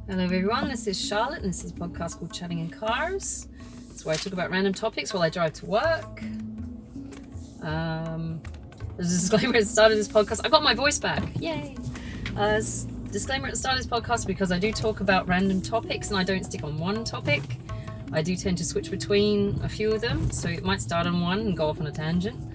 Hello everyone, this is Charlotte and this is a podcast called Chatting in Cars. It's where I talk about random topics while I drive to work. There's a disclaimer at the start of this podcast. I got my voice back, yay! Disclaimer at the start of this podcast because I do talk about random topics and I don't stick on one topic. I do tend to switch between a few of them, so it might start on one and go off on a tangent.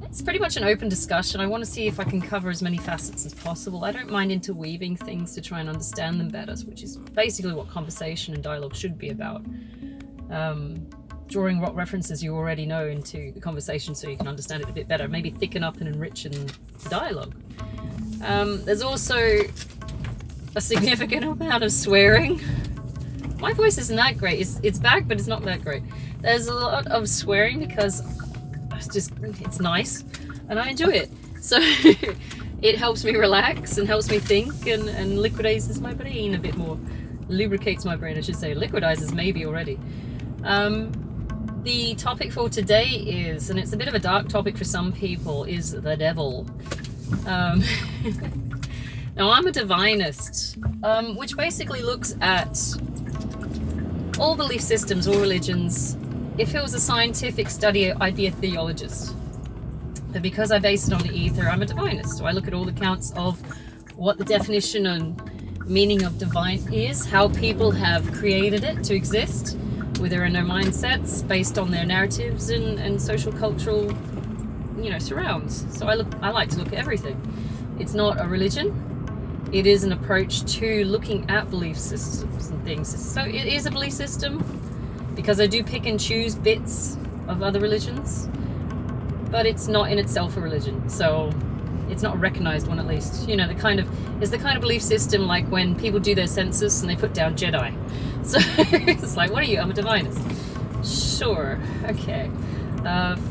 It's pretty much an open discussion. I want to see if I can cover as many facets as possible. I don't mind interweaving things to try and understand them better, which is basically what conversation and dialogue should be about. Drawing what references you already know into the conversation so you can understand it a bit better, maybe thicken up and enrichen the dialogue. There's also a significant amount of swearing. My voice isn't that great. It's back, but it's not that great. There's a lot of swearing because it's nice and I enjoy it. So it helps me relax and helps me think and liquidizes my brain a bit more. Lubricates my brain, I should say. Liquidizes maybe already. The topic for today is, and it's a bit of a dark topic for some people, is the devil. Now I'm a divinist, which basically looks at all belief systems, all religions. If it was a scientific study, I'd be a theologist. But because I base it on the ether, I'm a divinist. So I look at all the accounts of what the definition and meaning of divine is, how people have created it to exist within their mindsets based on their narratives and social cultural, surrounds. So I like to look at everything. It's not a religion. It is an approach to looking at belief systems and things. So it is a belief system, because I do pick and choose bits of other religions, but it's not in itself a religion, so it's not a recognized one, at least. It's the kind of belief system like when people do their census and they put down Jedi. So it's like, what are you? I'm a divinist. Sure, okay.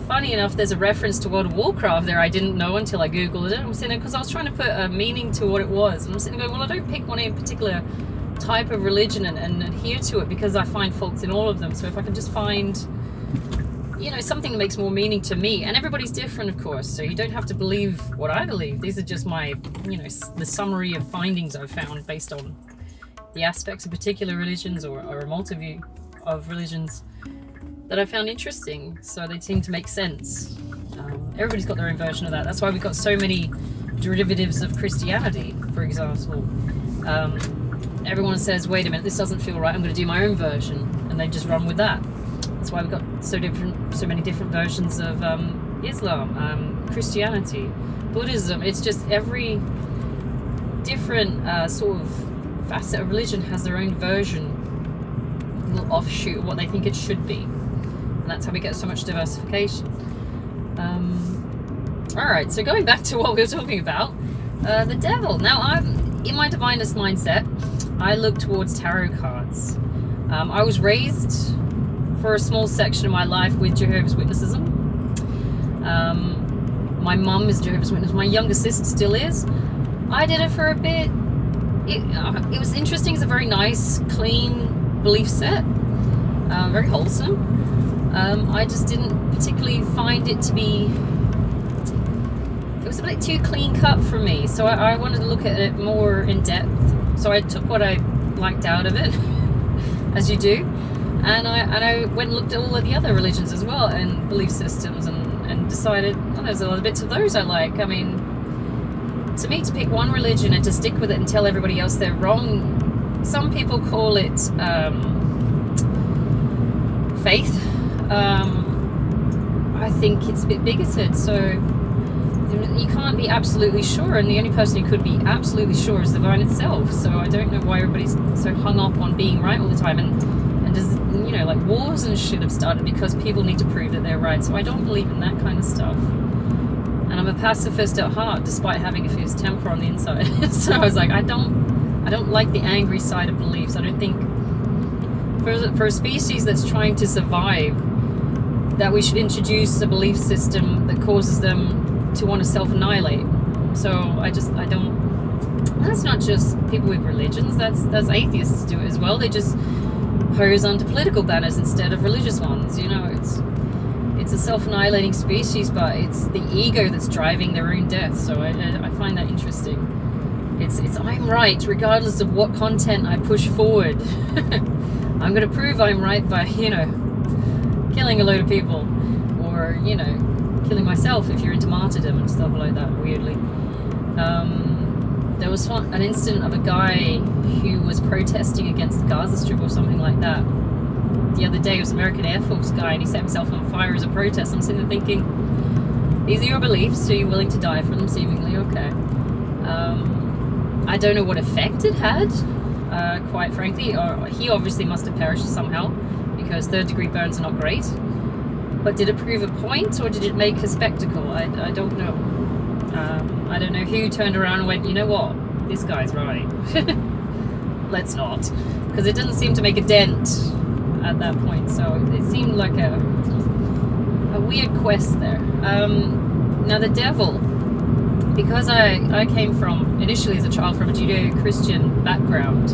Funny enough, there's a reference to World of Warcraft there I didn't know until I googled it. I'm sitting there because I was trying to put a meaning to what it was, and I'm sitting there going, well, I don't pick one in particular type of religion and adhere to it because I find faults in all of them. So if I can just find something that makes more meaning to me, and everybody's different, of course, so you don't have to believe what I believe. These are just my the summary of findings I've found based on the aspects of particular religions or a multitude of religions that I found interesting, so they seem to make sense. Everybody's got their own version of that. That's why we've got so many derivatives of Christianity, for example. Everyone says, wait a minute, this doesn't feel right, I'm going to do my own version, and they just run with that. That's why we've got so many different versions of Islam, Christianity, Buddhism. It's just every different sort of facet of religion has their own version, little offshoot of what they think it should be, and that's how we get so much diversification. Alright, so going back to what we were talking about, the devil. Now, I'm in my divinist mindset, I look towards tarot cards. I was raised for a small section of my life with Jehovah's Witnessism. My mum is Jehovah's Witness. My younger sister still is. I did it for a bit. It was interesting. It's a very nice, clean belief set. Very wholesome. I just didn't particularly find it to be... It was a bit too clean cut for me. So I wanted to look at it more in depth. So I took what I liked out of it, as you do. And I went and looked at all of the other religions as well and belief systems and decided, there's a lot of bits of those I like. I mean, to me, to pick one religion and to stick with it and tell everybody else they're wrong, some people call it faith. I think it's a bit bigoted, so you can't be absolutely sure, and the only person who could be absolutely sure is the divine itself. So I don't know why everybody's so hung up on being right all the time, and does like wars and shit have started because people need to prove that they're right. So I don't believe in that kind of stuff, and I'm a pacifist at heart despite having a fierce temper on the inside. So I was like, I don't like the angry side of beliefs. I don't think for a species that's trying to survive that we should introduce a belief system that causes them to want to self-annihilate. So I don't. That's not just people with religions. That's atheists do it as well. They just pose under political banners instead of religious ones. It's a self-annihilating species, but it's the ego that's driving their own death. So I find that interesting. It's I'm right regardless of what content I push forward. I'm going to prove I'm right by, killing a load of people, or, killing myself if you're into martyrdom and stuff like that, weirdly. There was an incident of a guy who was protesting against the Gaza Strip or something like that the other day. It was an American Air Force guy, and he set himself on fire as a protest. I'm sitting there thinking, these are your beliefs, so you're willing to die for them, seemingly. Okay. I don't know what effect it had, quite frankly. Or he obviously must have perished somehow, because third-degree burns are not great. But did it prove a point, or did it make a spectacle? I don't know. I don't know who turned around and went, you know what, this guy's right. Let's not. Because it didn't seem to make a dent at that point. So it seemed like a weird quest there. Now the devil, because I came from, initially as a child, from a Judeo-Christian background,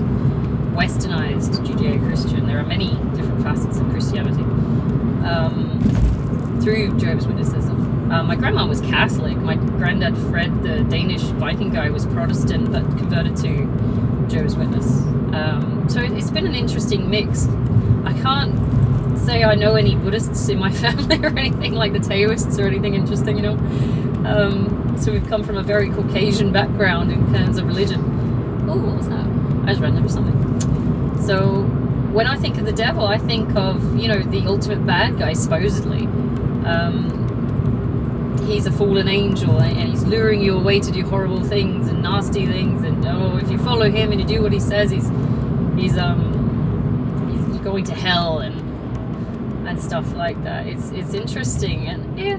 westernized Judeo-Christian. There are many different facets of Christianity through Jehovah's Witnesses. My grandma was Catholic. My granddad, Fred, the Danish Viking guy, was Protestant but converted to Jehovah's Witness. So it's been an interesting mix. I can't say I know any Buddhists in my family or anything, like the Taoists or anything interesting, So we've come from a very Caucasian background in terms of religion. Oh, what was that? I just ran over something. So when I think of the devil, I think of, the ultimate bad guy, supposedly. He's a fallen angel, and he's luring you away to do horrible things and nasty things, and if you follow him and you do what he says, he's going to hell and stuff like that. It's interesting, and yeah,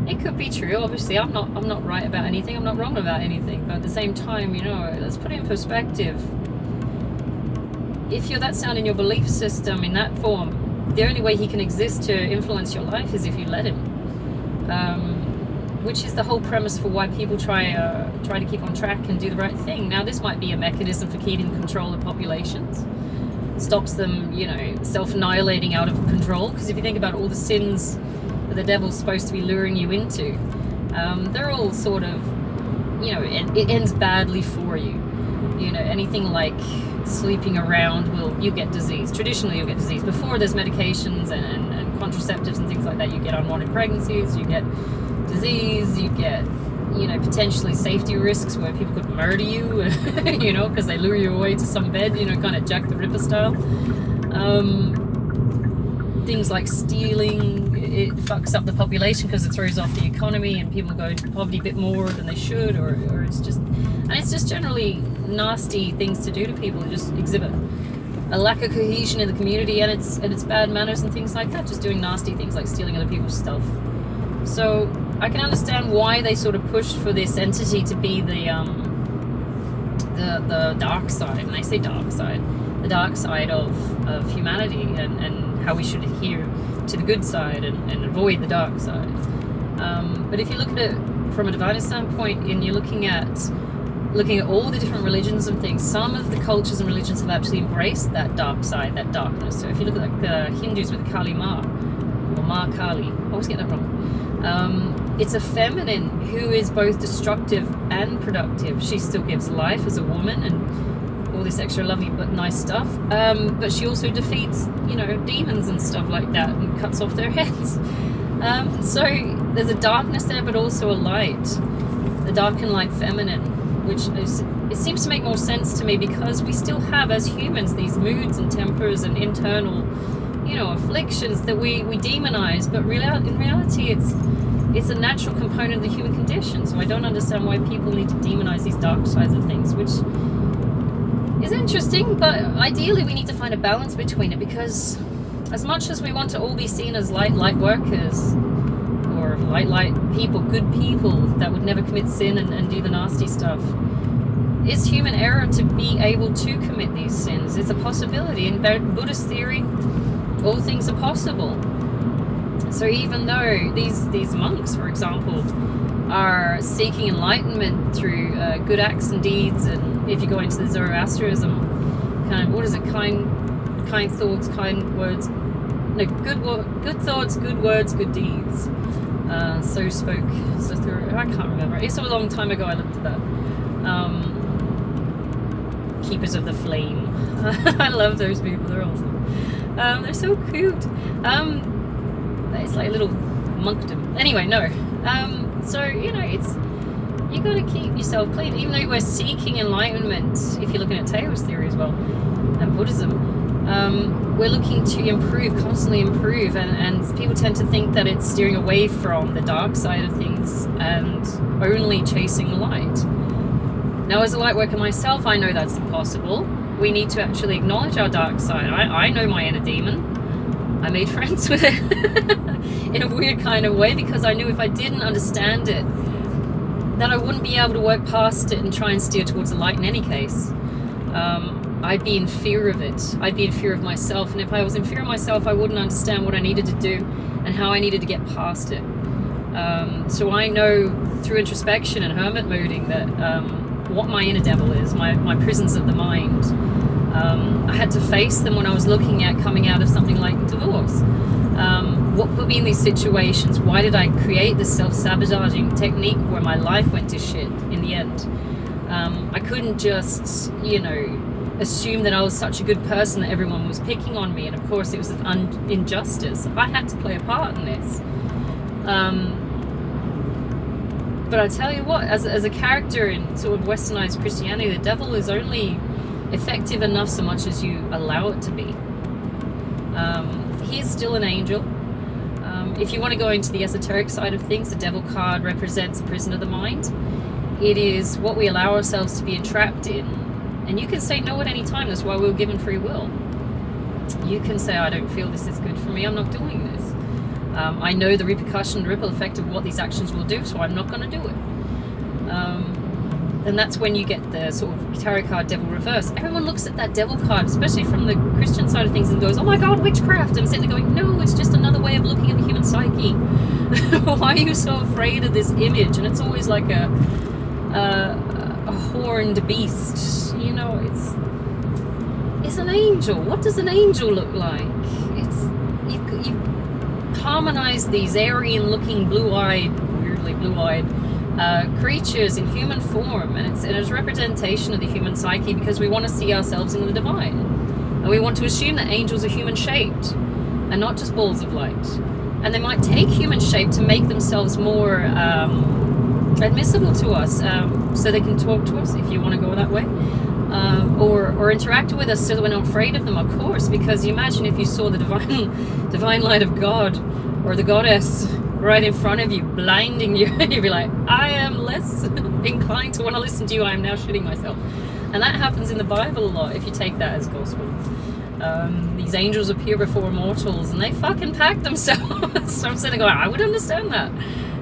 it could be true. Obviously, I'm not right about anything. I'm not wrong about anything. But at the same time, let's put it in perspective. If you're that sound in your belief system in that form, the only way he can exist to influence your life is if you let him. Which is the whole premise for why people try to keep on track and do the right thing. Now, this might be a mechanism for keeping control of populations. Stops them, self-annihilating out of control. Because if you think about all the sins that the devil's supposed to be luring you into, they're all sort of, it ends badly for you. Anything like sleeping around, you get disease. Traditionally, you'll get disease. Before there's medications and contraceptives and things like that, you get unwanted pregnancies, you get disease, you get, potentially safety risks where people could murder you, because they lure you away to some bed, kind of Jack the Ripper style. Things like stealing, it fucks up the population because it throws off the economy and people go into poverty a bit more than they should, or it's just generally nasty things to do to people. Just exhibit a lack of cohesion in the community, and it's bad manners and things like that, just doing nasty things like stealing other people's stuff. So I can understand why they sort of pushed for this entity to be the dark side, and I say dark side, the dark side of humanity, and how we should adhere to the good side and avoid the dark side. But if you look at it from a divine standpoint, and you're looking at all the different religions and things, some of the cultures and religions have actually embraced that dark side, that darkness. So if you look at the Hindus with Kali Ma, or Ma Kali, I always get that wrong. It's a feminine who is both destructive and productive. She still gives life as a woman and all this extra lovely but nice stuff. But she also defeats, demons and stuff like that and cuts off their heads. So there's a darkness there, but also a light. The dark and light feminine, which it seems to make more sense to me, because we still have, as humans, these moods and tempers and internal, afflictions that we demonize. But in reality, it's a natural component of the human condition. So I don't understand why people need to demonize these dark sides of things, which is interesting. But ideally, we need to find a balance between it, because as much as we want to all be seen as light workers, or light people, good people that would never commit sin and do the nasty stuff, it's human error to be able to commit these sins. It's a possibility. In Buddhist theory, all things are possible. So even though these monks, for example, are seeking enlightenment through good acts and deeds, and if you go into the Zoroastrianism, kind of, what is it, kind thoughts, kind words, no, good thoughts, good words, good deeds. So spoke, so through, I can't remember. It's a long time ago I looked at that. keepers of the flame. I love those people. They're awesome. They're so cute. It's like a little monkdom. Anyway, no. So it's, you got to keep yourself clean. Even though we're seeking enlightenment, if you're looking at Taoist theory as well, and Buddhism, we're looking to improve, constantly improve, and people tend to think that it's steering away from the dark side of things and only chasing the light. Now, as a light worker myself, I know that's impossible. We need to actually acknowledge our dark side. I know my inner demon. I made friends with it in a weird kind of way, because I knew if I didn't understand it, that I wouldn't be able to work past it and try and steer towards the light in any case. I'd be in fear of it. I'd be in fear of myself. And if I was in fear of myself, I wouldn't understand what I needed to do and how I needed to get past it. So I know through introspection and hermit mooding that what my inner devil is, my prisons of the mind. I had to face them when I was looking at coming out of something like divorce. What put me in these situations? Why did I create this self-sabotaging technique where my life went to shit in the end? I couldn't just, assume that I was such a good person that everyone was picking on me. And of course it was an injustice. I had to play a part in this. But I tell you what, as a character in sort of westernized Christianity, the devil is only effective enough so much as you allow it to be. He is still an angel. If you want to go into the esoteric side of things, the devil card represents a prison of the mind. It is what we allow ourselves to be entrapped in. And you can say no at any time. That's why we were given free will. You can say, I don't feel this is good for me. I'm not doing this. I know the repercussion, the ripple effect of what these actions will do, so I'm not going to do it. And that's when you get the sort of tarot card devil reverse. Everyone looks at that devil card, especially from the Christian side of things, and goes, oh my God, witchcraft. I'm sitting there going, no, it's just another way of looking at the human psyche. Why are you so afraid of this image? And it's always like a horned beast. It's an angel. What does an angel look like? It's you harmonize these Aryan-looking, weirdly blue-eyed creatures in human form, and it's a representation of the human psyche, because we want to see ourselves in the divine, and we want to assume that angels are human-shaped and not just balls of light. And they might take human shape to make themselves more admissible to us, so they can talk to us, if you want to go that way, or interact with us so that we're not afraid of them, of course, because you imagine if you saw the divine light of God or the goddess right in front of you, blinding you, you'd be like, I am less inclined to want to listen to you. I am now shitting myself. And that happens in the Bible a lot, if you take that as gospel. These angels appear before mortals and they fucking pack themselves. So I'm sitting going, I would understand that.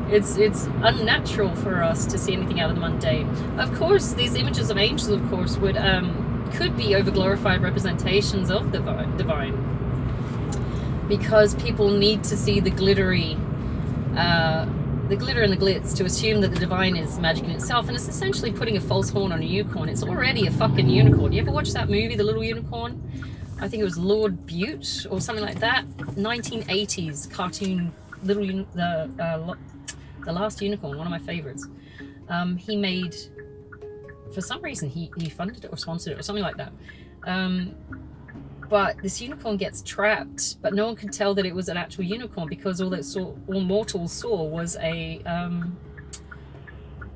It's unnatural for us to see anything out of the mundane. Of course, these images of angels, of course, could be overglorified representations of the divine, because people need to see the glitter and the glitz to assume that the divine is magic in itself, and it's essentially putting a false horn on a unicorn. It's already a fucking unicorn. You ever watch that movie, The Little Unicorn? I think it was Lord Bute or something like that. 1980s cartoon, The Last Unicorn, one of my favorites. He made, for some reason, he funded it or sponsored it or something like that. But this unicorn gets trapped, but no one could tell that it was an actual unicorn, because all mortals saw was they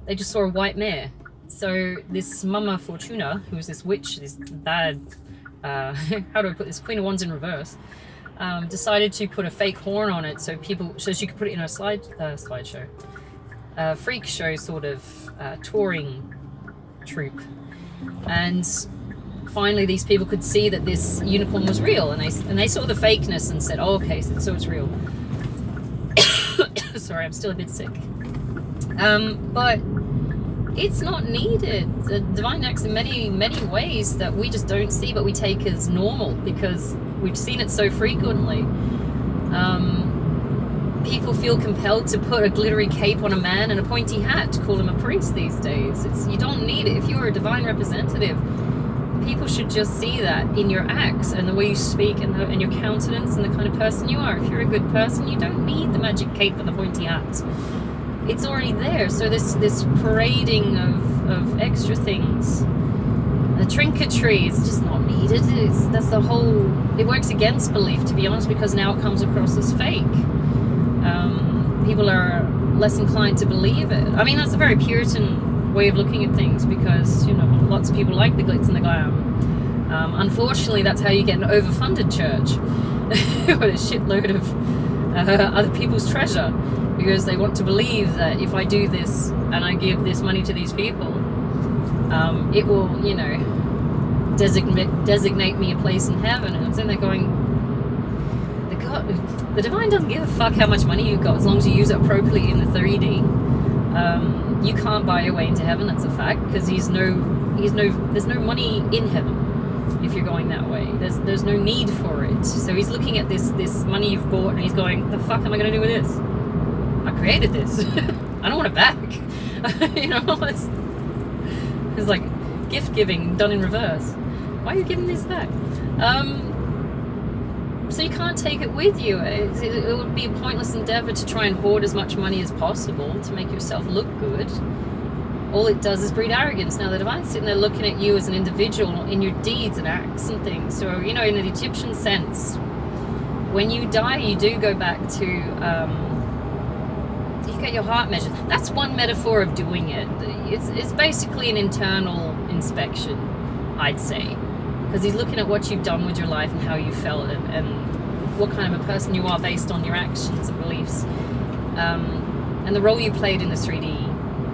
just saw a white mare. So this Mama Fortuna, who was this witch, this bad, how do I put this, Queen of Wands in reverse, decided to put a fake horn on it so she could put it in her slideshow, freak show sort of touring troupe. And finally these people could see that this unicorn was real, and they saw the fakeness and said, oh, okay, so it's real. Sorry, I'm still a bit sick. But it's not needed. The divine acts in many, many ways that we just don't see, but we take as normal because we've seen it so frequently. People feel compelled to put a glittery cape on a man and a pointy hat to call him a priest these days. You don't need it. If you're a divine representative, people should just see that in your acts and the way you speak and your countenance and the kind of person you are. If you're a good person, you don't need the magic cape and the pointy hat. It's already there. So this parading of extra things, The trinketry is just not needed. That's the whole. It works against belief, to be honest, because now it comes across as fake. People are less inclined to believe it. I mean, that's a very Puritan way of looking at things, because lots of people like the glitz and the glam. Unfortunately, that's how you get an overfunded church with a shitload of other people's treasure, because they want to believe that if I do this and I give this money to these people, it will, designate me a place in heaven. And then they're going, the divine doesn't give a fuck how much money you've got, as long as you use it appropriately in the 3D. You can't buy your way into heaven, that's a fact, because there's no money in heaven if you're going that way. There's no need for it. So he's looking at this money you've bought, and he's going, the fuck am I going to do with this? I created this. I don't want it back. It's like gift giving done in reverse. Why are you giving this back? So you can't take it with you. It would be a pointless endeavor to try and hoard as much money as possible to make yourself look good. All it does is breed arrogance. Now the divine's sitting there looking at you as an individual in your deeds and acts and things. So, in the Egyptian sense, when you die, you do go back to, you get your heart measured. That's one metaphor of doing it. It's basically an internal inspection, I'd say. Because he's looking at what you've done with your life and how you felt and what kind of a person you are based on your actions and beliefs. And the role you played in the 3D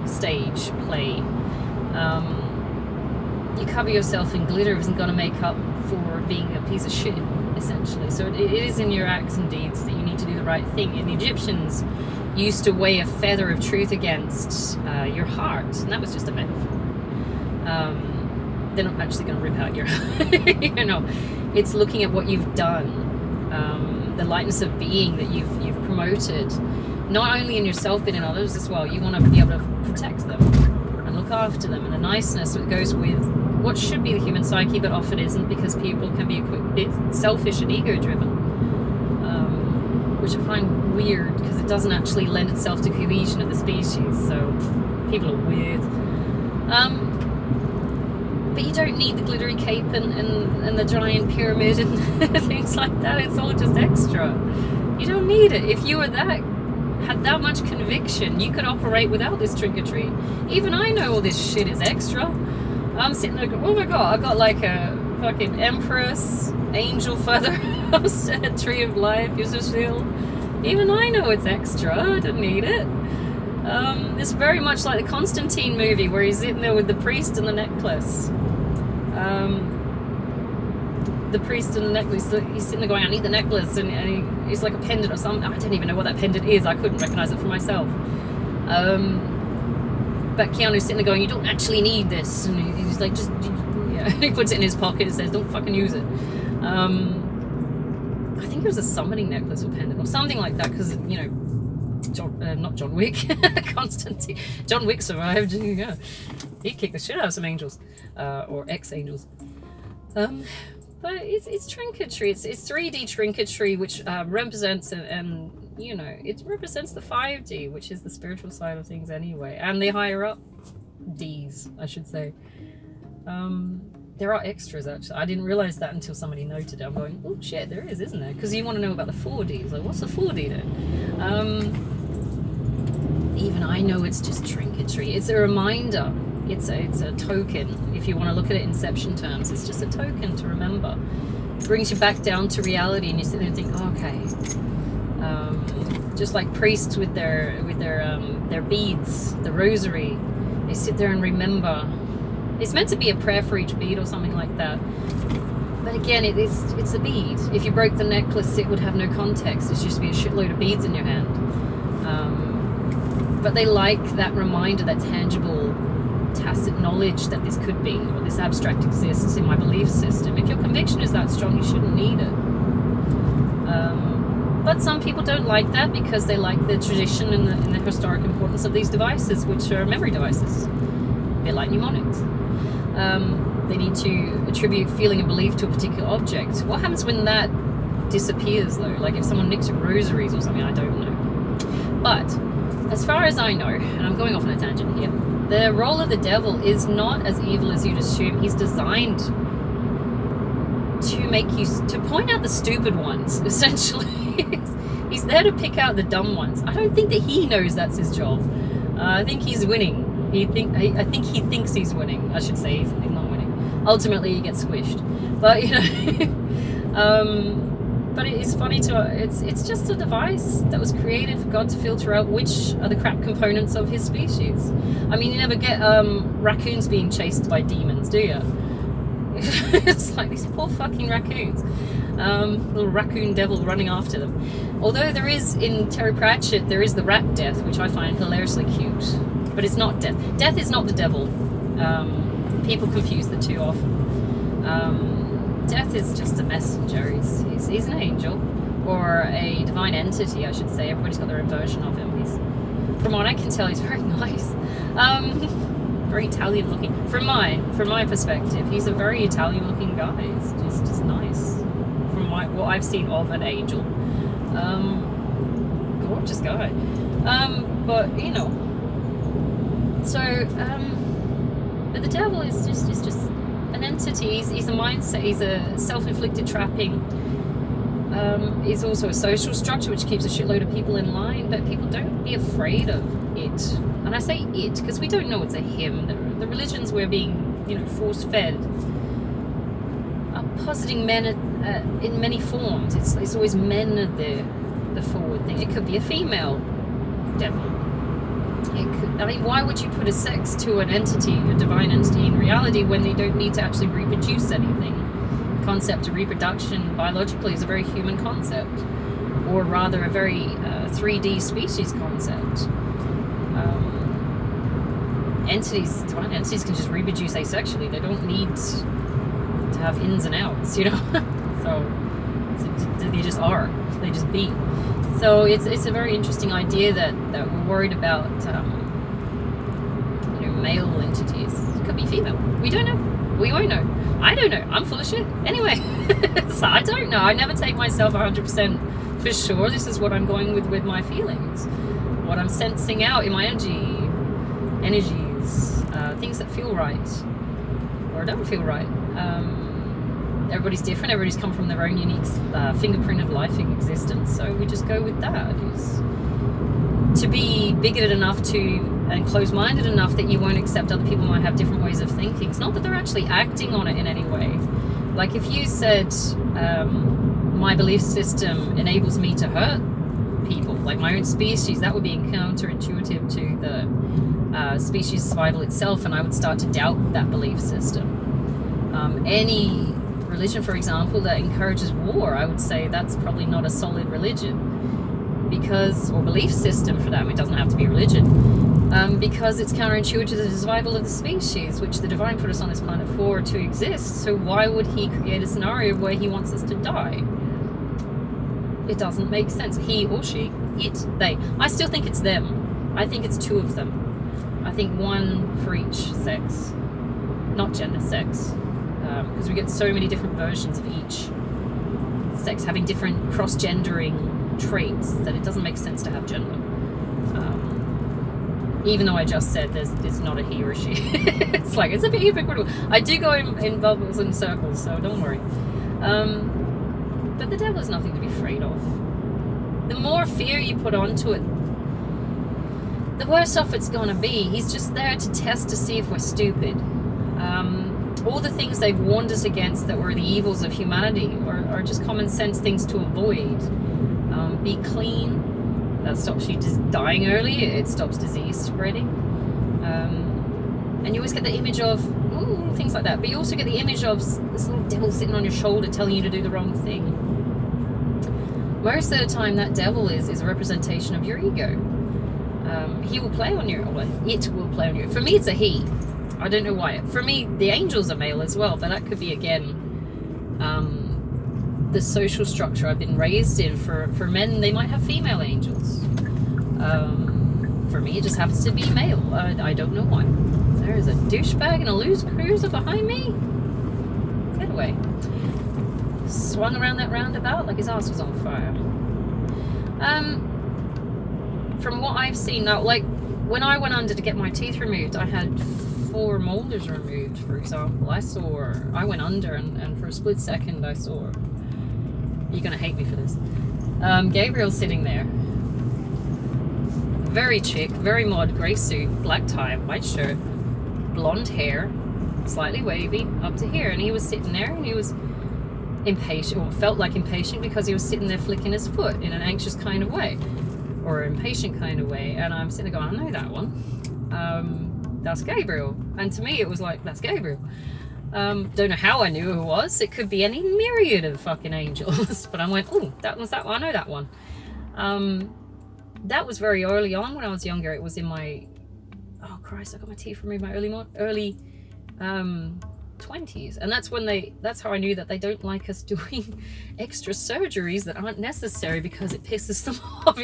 stage play. You cover yourself in glitter isn't going to make up for being a piece of shit, essentially. So it is in your acts and deeds that you need to do the right thing. And the Egyptians used to weigh a feather of truth against your heart, and that was just a metaphor. They're not actually going to rip out your it's looking at what you've done, the lightness of being that you've promoted, not only in yourself but in others as well. You want to be able to protect them and look after them, and the niceness that goes with what should be the human psyche but often isn't, because people can be a bit selfish and ego driven, which I find weird because it doesn't actually lend itself to cohesion of the species. So people are weird. But you don't need the glittery cape and the giant pyramid and things like that. It's all just extra. You don't need it. If you were had that much conviction, you could operate without this trinketry. Even I know all this shit is extra. I'm sitting there going, oh my god, I got like a fucking empress, angel feather, a tree of life, user shield. Even I know it's extra. I don't need it. It's very much like the Constantine movie where he's sitting there with the priest and the necklace. The priest and the necklace, he's sitting there going, I need the necklace, and he's like a pendant or something. I don't even know what that pendant is. I couldn't recognize it for myself. But Keanu's sitting there going, you don't actually need this, and he's like, just, yeah. He puts it in his pocket and says, don't fucking use it. I think it was a summoning necklace or pendant or something like that, because not John Wick, Constantine. John Wick survived. Yeah, he kicked the shit out of some angels, or ex-angels. But it's trinketry. It's 3D trinketry, which represents and it represents the 5D, which is the spiritual side of things anyway, and the higher up Ds, I should say. There are extras, actually. I didn't realize that until somebody noted it. I'm going, oh shit, there is, isn't there? Because you want to know about the 4Ds. Like, what's the 4D then? Even I know it's just trinketry. It's a reminder. It's a token. If you want to look at it in inception terms, it's just a token to remember. It brings you back down to reality, and you sit there and think, oh, okay. Just like priests with their beads, the rosary, they sit there and remember. It's meant to be a prayer for each bead or something like that. But again, it's a bead. If you broke the necklace, it would have no context. It's just be a shitload of beads in your hand. But they like that reminder, that tangible, tacit knowledge that this could be, or this abstract exists in my belief system. If your conviction is that strong, you shouldn't need it. But some people don't like that because they like the tradition and the historic importance of these devices, which are memory devices, a bit like mnemonics. They need to attribute feeling and belief to a particular object. What happens when that disappears, though? Like if someone nicks your rosaries or something, I don't know. But as far as I know, and I'm going off on a tangent here, the role of the devil is not as evil as you'd assume. He's designed to make you, to point out the stupid ones, essentially. He's there to pick out the dumb ones. I don't think that he knows that's his job. I think he's winning. I think he thinks he's winning. I should say he's not winning. Ultimately, he gets squished. But but it is funny to. It's just a device that was created for God to filter out which are the crap components of his species. I mean, you never get raccoons being chased by demons, do you? It's like these poor fucking raccoons. Little raccoon devil running after them. Although there is, in Terry Pratchett, there is the rat death, which I find hilariously cute. But it's not death. Death is not the devil. People confuse the two often. Death is just a messenger. He's an angel. Or a divine entity, I should say. Everybody's got their own version of him. From what I can tell, he's very nice. Very Italian looking. From my perspective, he's a very Italian looking guy. He's just nice. From what I've seen of an angel. Gorgeous guy. But so but the devil is just an entity. He's a mindset. He's a self-inflicted trapping. He's also a social structure which keeps a shitload of people in line. But people, don't be afraid of it. And I say it because we don't know it's a him. The religions we're being force-fed are positing men in many forms. It's always men are the forward thing. It could be a female devil. Why would you put a sex to an entity, a divine entity, in reality when they don't need to actually reproduce anything? The concept of reproduction biologically is a very human concept, or rather a very 3D species concept. Divine entities can just reproduce asexually. They don't need to have ins and outs, So they just are. They just be. So it's a very interesting idea that we're worried about male entities. It could be female. We don't know. We won't know. I don't know. I'm full of shit. Anyway, so I don't know. I never take myself 100% for sure. This is what I'm going with my feelings. What I'm sensing out in my energies, things that feel right or don't feel right. Everybody's different. Everybody's come from their own unique fingerprint of life in existence. So we just go with that. To be bigoted enough and closed-minded enough that you won't accept other people might have different ways of thinking. It's not that they're actually acting on it in any way. Like if you said, my belief system enables me to hurt people, like my own species, that would be counterintuitive to the species survival itself, and I would start to doubt that belief system. Any religion, for example, that encourages war, I would say that's probably not a solid religion. Or belief system for that, it doesn't have to be religion, because it's counterintuitive to the survival of the species, which the divine put us on this planet for, to exist. So why would he create a scenario where he wants us to die? It doesn't make sense. He or she, it, they. I still think it's them. I think it's two of them. I think one for each sex, not gender, sex, because we get so many different versions of each sex having different cross-gendering traits that it doesn't make sense to have gender. Even though I just said there's not a he or she. It's like, it's a bit hypocritical. I do go in bubbles and circles, so don't worry. But the devil is nothing to be afraid of. The more fear you put onto it, the worse off it's going to be. He's just there to test to see if we're stupid. All the things they've warned us against that were the evils of humanity are just common sense things to avoid. Be clean. That stops you just dying early. It stops disease spreading. And you always get the image of things like that. But you also get the image of this little devil sitting on your shoulder telling you to do the wrong thing. Most of the time, that devil is a representation of your ego. He will play on you, or it will play on you. For me, it's a he. I don't know why. For me, the angels are male as well, but that could be, again, the social structure I've been raised in. For men, they might have female angels. For me, it just happens to be male. I don't know why. There is a douchebag and a loose cruiser behind me. Get away. Swung around that roundabout like his ass was on fire. From what I've seen now, like, when I went under to get my teeth removed, I had 4 molars removed, for example. I went under, and for a split second I saw, you're gonna hate me for this, Gabriel sitting there, very chic, very mod, grey suit, black tie, white shirt, blonde hair, slightly wavy up to here, and he was sitting there, and he was impatient, or felt like impatient, because he was sitting there flicking his foot in an anxious kind of way, or impatient kind of way. And I'm sitting there going, I know that one. That's Gabriel. And to me it was like, that's Gabriel. Don't know how I knew who it was. It could be any myriad of fucking angels. But I went, oh, that one's that one. I know that one. That was very early on when I was younger. It was in my, oh Christ, I got my teeth removed my early 20s, and that's how I knew that they don't like us doing extra surgeries that aren't necessary, because it pisses them off. I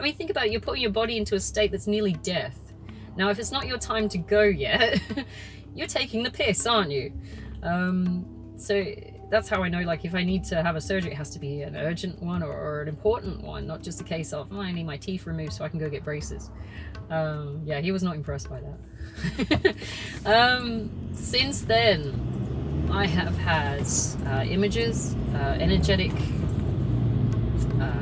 mean, think about it, you're putting your body into a state that's nearly death. Now if it's not your time to go yet, you're taking the piss, aren't you? So that's how I know, like, if I need to have a surgery, it has to be an urgent one, or an important one, not just a case of, oh, I need my teeth removed so I can go get braces. Yeah, he was not impressed by that. Since then, I have had images, energetic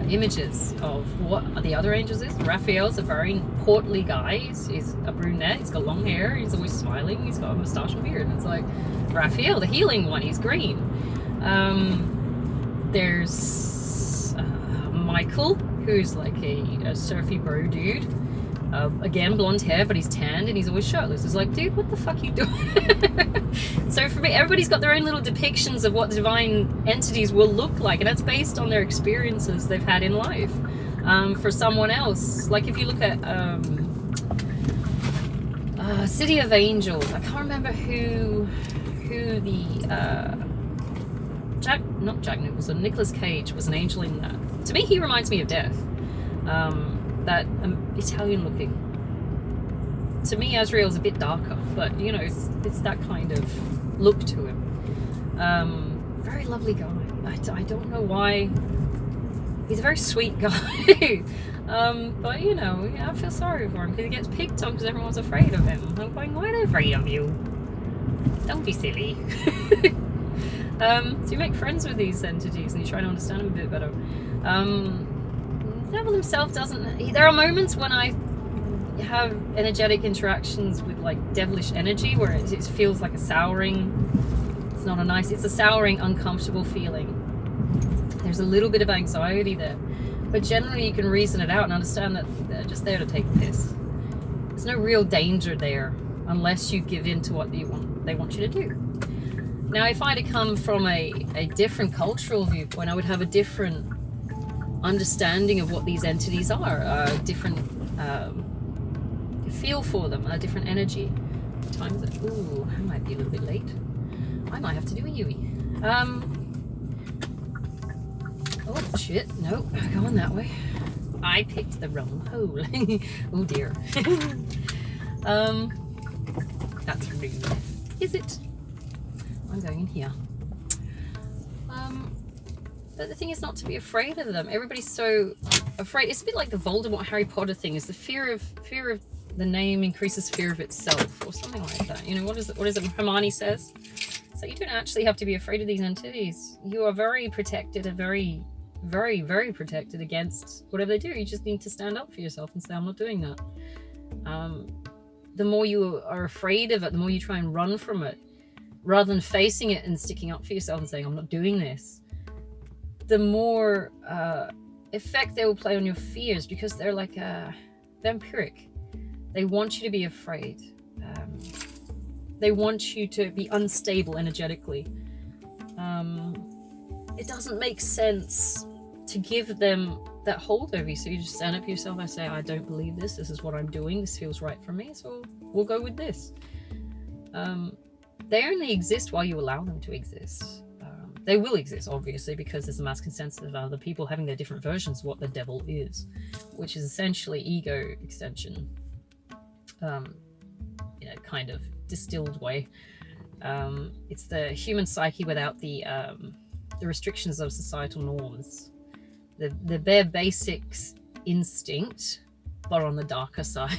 images of what the other angels is. Raphael's a very portly guy. He's a brunette. He's got long hair. He's always smiling. He's got a moustache and beard. And it's like, Raphael, the healing one. He's green. There's Michael, who's like a surfy bro dude. Again, blonde hair, but he's tanned and he's always shirtless. It's like, dude, what the fuck are you doing? So for me, everybody's got their own little depictions of what divine entities will look like, and that's based on their experiences they've had in life. For someone else, like if you look at City of Angels, I can't remember who the not Jack Nicholson, Nicolas Cage was an angel in that. To me, he reminds me of death. That Italian looking. To me, Azrael's a bit darker, but you know, it's that kind of look to him. Very lovely guy. I don't know why. He's a very sweet guy. But you know, yeah, I feel sorry for him because he gets picked on because everyone's afraid of him. I'm going, why are they afraid of you? Don't be silly. So you make friends with these entities and you try to understand them a bit better. The devil himself doesn't. There are moments when I have energetic interactions with like devilish energy where it feels like a souring. It's not a nice. It's a souring, uncomfortable feeling. There's a little bit of anxiety there, but generally you can reason it out and understand that they're just there to take the piss. There's no real danger there unless you give in to what they want you to do. Now, if I had to come from a different cultural viewpoint, I would have a different understanding of what these entities are, a different feel for them, a different energy. What time is it? Ooh, I might be a little bit late. I might have to do a Yui. Oh shit, no, going that way. I picked the wrong hole. Oh dear. That's rude. Is it? I'm going in here. But the thing is not to be afraid of them. Everybody's so afraid. It's a bit like the Voldemort Harry Potter thing. Is the fear of the name increases fear of itself, or something like that. You know, what is it Hermione says? So you don't actually have to be afraid of these entities. You are very protected and very, very, very protected against whatever they do. You just need to stand up for yourself and say, I'm not doing that. The more you are afraid of it, the more you try and run from it, rather than facing it and sticking up for yourself and saying, I'm not doing this, the more effect they will play on your fears, because they're like vampiric. They want you to be afraid. They want you to be unstable energetically. It doesn't make sense to give them that hold over you. So you just stand up for yourself and say, I don't believe this. This is what I'm doing. This feels right for me. So we'll go with this. They only exist while you allow them to exist. They will exist, obviously, because there's a mass consensus of other people having their different versions of what the devil is, which is essentially ego extension, kind of distilled way. It's the human psyche without the restrictions of societal norms. The bare basics instinct, but on the darker side.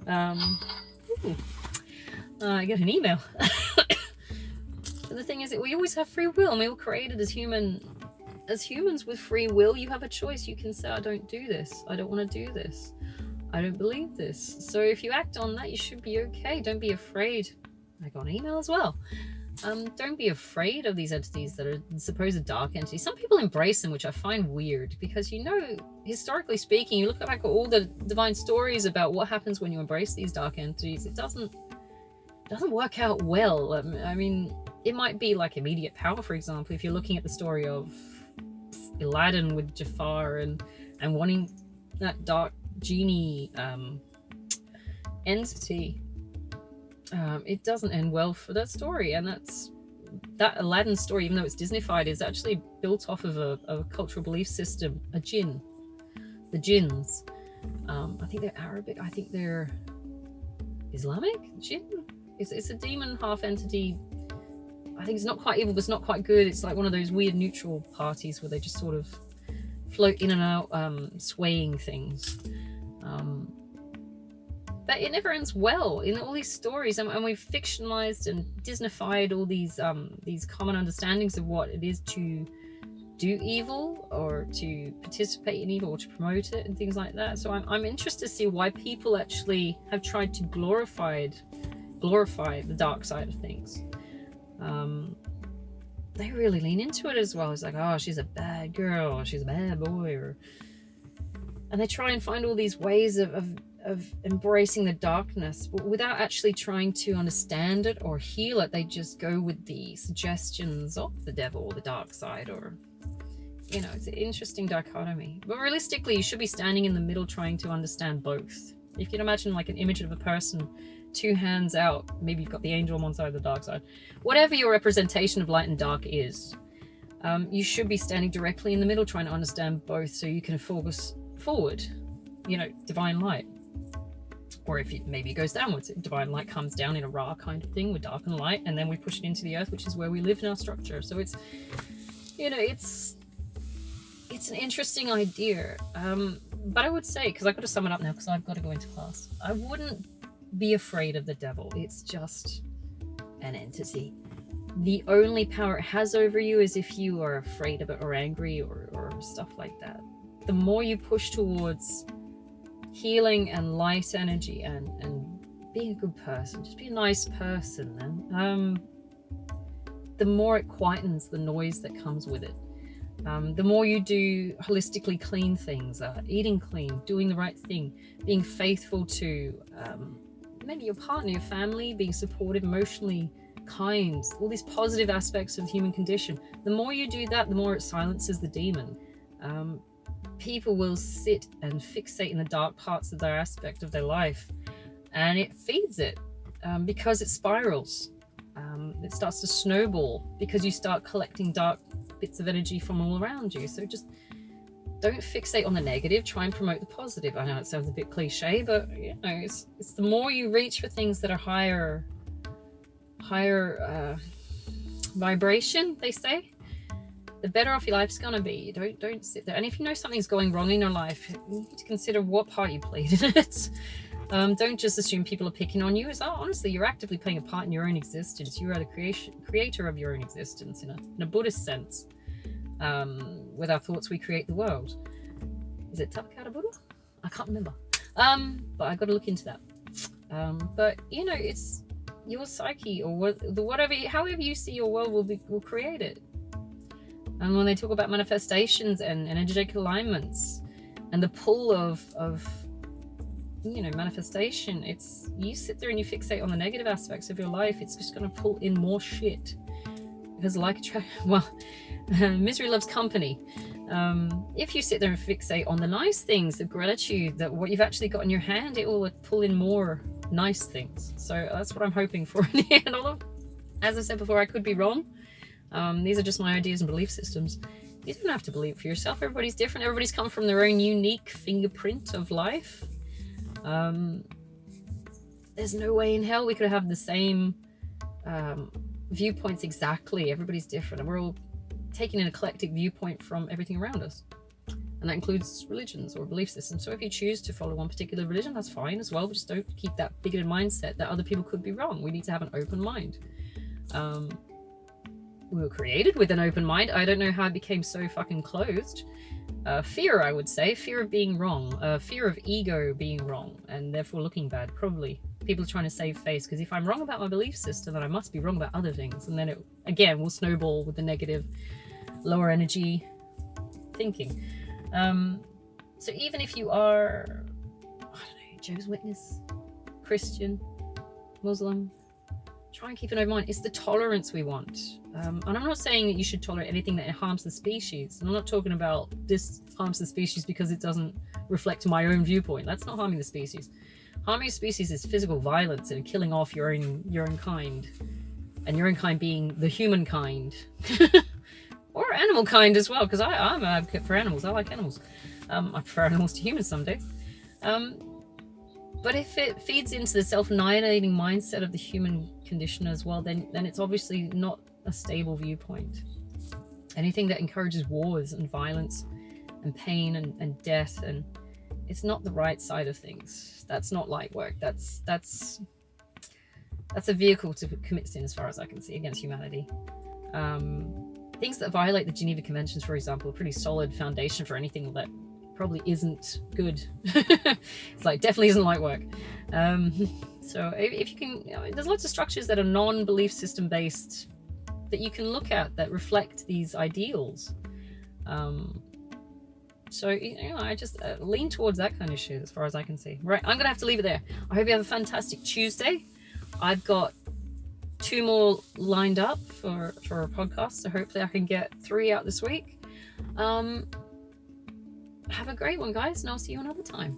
Ooh, I got an email. But the thing is that we always have free will, and we were created as humans with free will. You have a choice. You can say, I don't do this. I don't want to do this. I don't believe this. So if you act on that, you should be okay. Don't be afraid. I got an email as well. Don't be afraid of these entities that are supposed dark entities. Some people embrace them, which I find weird, because, you know, historically speaking, you look back at all the divine stories about what happens when you embrace these dark entities. It doesn't work out well. I mean, it might be like immediate power, for example, if you're looking at the story of Aladdin with Jafar and wanting that dark genie entity. It doesn't end well for that story, and that Aladdin story, even though it's Disneyfied, is actually built off of a cultural belief system, a jinn, the jinns. I think they're Arabic. I think they're Islamic. Jinn. It's a demon half entity. I think it's not quite evil, but it's not quite good. It's like one of those weird neutral parties where they just sort of float in and out, swaying things. But it never ends well in all these stories, and we've fictionalized and Disneyfied all these common understandings of what it is to do evil, or to participate in evil, or to promote it, and things like that. So I'm interested to see why people actually have tried to glorify the dark side of things. They really lean into it as well. It's like, oh, she's a bad girl, or she's a bad boy, and they try and find all these ways of embracing the darkness, but without actually trying to understand it or heal it. They just go with the suggestions of the devil, or the dark side, or, you know, it's an interesting dichotomy. But realistically, you should be standing in the middle, trying to understand both. If you can imagine like an image of a person, two hands out, maybe you've got the angel on one side, the dark side, whatever your representation of light and dark is, you should be standing directly in the middle, trying to understand both, so you can focus forward, you know, divine light. Or if maybe it goes downwards, divine light comes down in a Ra kind of thing with dark and light, and then we push it into the earth, which is where we live in our structure. So it's, you know, it's an interesting idea. But I would say, because I've got to sum it up now because I've got to go into class, I wouldn't be afraid of the devil. It's just an entity. The only power it has over you is if you are afraid of it, or angry, or stuff like that. The more you push towards healing and light energy and being a good person, just be a nice person, then the more it quietens the noise that comes with it. The more you do holistically clean things, eating clean, doing the right thing, being faithful to maybe your partner, your family, being supportive, emotionally kind, all these positive aspects of the human condition. The more you do that, the more it silences the demon. People will sit and fixate in the dark parts of their aspect of their life, and it feeds it, because it spirals. It starts to snowball because you start collecting dark bits of energy from all around you. So just don't fixate on the negative, try and promote the positive. I know it sounds a bit cliche, but you know, it's the more you reach for things that are higher vibration, they say, the better off your life's gonna be. Don't sit there. And if you know something's going wrong in your life, you need to consider what part you played in it. Don't just assume people are picking on you. Honestly, you're actively playing a part in your own existence. You are the creator of your own existence in a Buddhist sense. With our thoughts, we create the world. Is it Tathagata Buddha? I can't remember. But I got to look into that. But you know, it's your psyche, or however you see your world will create it. And when they talk about manifestations and energetic alignments and the pull of you know, manifestation, it's, you sit there and you fixate on the negative aspects of your life, it's just going to pull in more shit. Because misery loves company. If you sit there and fixate on the nice things, the gratitude, that what you've actually got in your hand, it will pull in more nice things. So that's what I'm hoping for in the end. Although, as I said before, I could be wrong. These are just my ideas and belief systems. You don't have to believe for yourself. Everybody's different. Everybody's come from their own unique fingerprint of life. There's no way in hell we could have the same viewpoints exactly. Everybody's different, and we're all taking an eclectic viewpoint from everything around us. And that includes religions or belief systems. So if you choose to follow one particular religion, that's fine as well, but just don't keep that bigoted mindset that other people could be wrong. We need to have an open mind. We were created with an open mind. I don't know how it became so fucking closed. Fear, I would say. Fear of being wrong. Fear of ego being wrong and therefore looking bad, probably. People are trying to save face, because if I'm wrong about my belief system, then I must be wrong about other things. And then it, again, will snowball with the negative, lower energy thinking. So even if you are, I don't know, Jehovah's Witness, Christian, Muslim, try and keep an open mind. It's the tolerance we want. And I'm not saying that you should tolerate anything that harms the species. And I'm not talking about this harms the species because it doesn't reflect my own viewpoint. That's not harming the species. Harming a species is physical violence and killing off your own kind. And your own kind being the human kind. Or animal kind as well, because I'm an advocate for animals. I like animals. I prefer animals to humans some days. But if it feeds into the self-annihilating mindset of the human condition as well, then it's obviously not a stable viewpoint. Anything that encourages wars and violence and pain and death, and it's not the right side of things. That's not light work. That's a vehicle to commit sin, as far as I can see, against humanity. Things that violate the Geneva Conventions, for example, a pretty solid foundation for anything that probably isn't good. It's like, definitely isn't light work. So if you can, there's lots of structures that are non-belief system based that you can look at that reflect these ideals. So I just lean towards that kind of shit, as far as I can see. Right, I'm gonna have to leave it there. I hope you have a fantastic Tuesday. I've got 2 more lined up for a podcast, so hopefully I can get 3 out this week. Have a great one, guys, and I'll see you another time.